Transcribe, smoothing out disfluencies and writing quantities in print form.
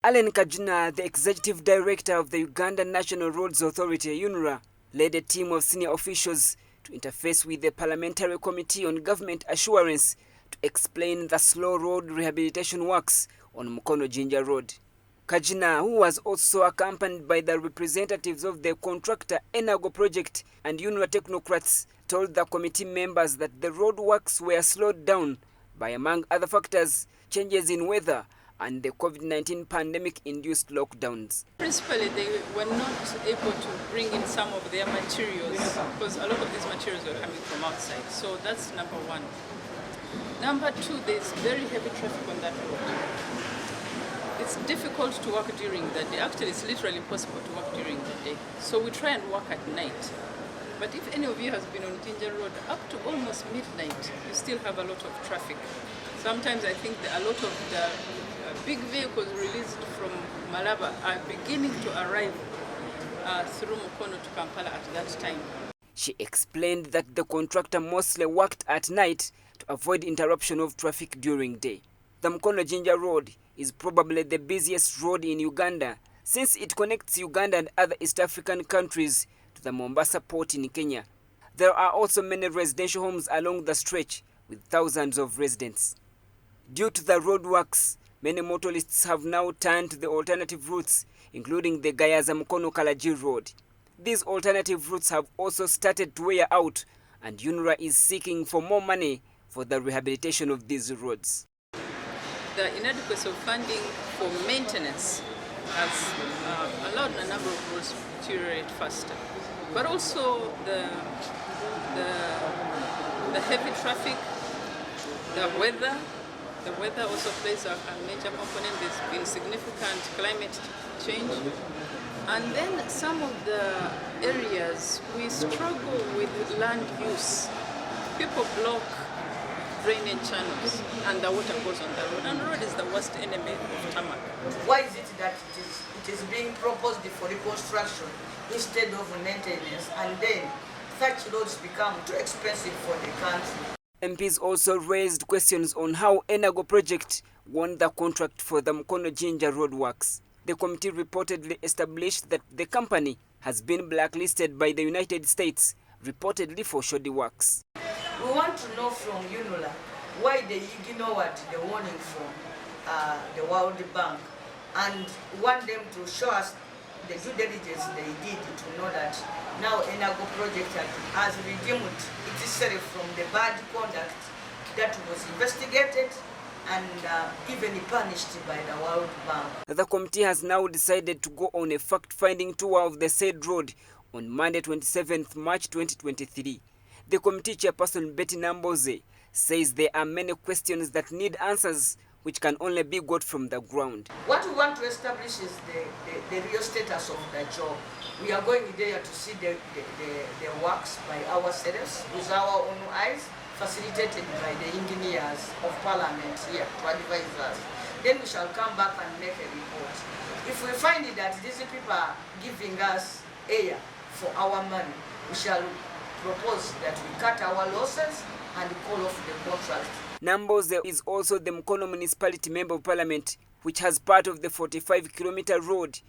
Allen Kajuna, the executive director of the Ugandan National Roads Authority, UNRA, led a team of senior officials to interface with the Parliamentary Committee on Government Assurance to explain the slow road rehabilitation works on Mukono-Jinja Road. Kajuna, who was also accompanied by the representatives of the contractor Enago project and UNRA technocrats, told the committee members that the road works were slowed down by, among other factors, changes in weather and the COVID-19 pandemic-induced lockdowns. Principally, they were not able to bring in some of their materials because a lot of these materials were coming from outside. So that's number one. Number two, there's very heavy traffic on that road. It's difficult to work during the day. Actually, it's literally impossible to work during the day. So we try and work at night. But if any of you has been on Jinja Road up to almost midnight, you still have a lot of traffic. Sometimes I think a lot of the big vehicles released from Malaba are beginning to arrive through Mukono to Kampala at that time. She explained that the contractor mostly worked at night to avoid interruption of traffic during day. The Mukono-Jinja Road is probably the busiest road in Uganda since it connects Uganda and other East African countries to the Mombasa port in Kenya. There are also many residential homes along the stretch with thousands of residents. Due to the road works, many motorists have now turned to the alternative routes, including the Gayaza-Mukono-Kalaji Road. These alternative routes have also started to wear out, and UNRA is seeking for more money for the rehabilitation of these roads. The inadequacy of funding for maintenance has allowed a number of roads to deteriorate faster. But also the heavy traffic, the weather also plays a major component. There's been significant climate change. And then some of the areas we struggle with land use. People block drainage channels and the water goes on the road. And the road is the worst enemy of tarmac. Why is it that it is being proposed for reconstruction instead of maintenance, and then such roads become too expensive for the country? MPs also raised questions on how Enago project won the contract for the Mukono-Jinja road works. The committee reportedly established that the company has been blacklisted by the United States, reportedly for shoddy works. We want to know from UNRA why they ignored the warning from the World Bank, and want them to show us the due diligence they did to know that now Enago project has redeemed itself from the bad conduct that was investigated and even punished by the World Bank. The committee has now decided to go on a fact-finding tour of the said road on Monday 27th March 2023. The committee chairperson Betty Namboze says there are many questions that need answers which can only be got from the ground. What we want to establish is the real status of the job. We are going there to see the works by ourselves with our own eyes, facilitated by the engineers of Parliament here to advise us. Then we shall come back and make a report. If we find that these people are giving us air for our money, we shall propose that we cut our losses and call off the contract. Namboze is also the Mukono Municipality Member of Parliament, which has part of the 45-kilometer road.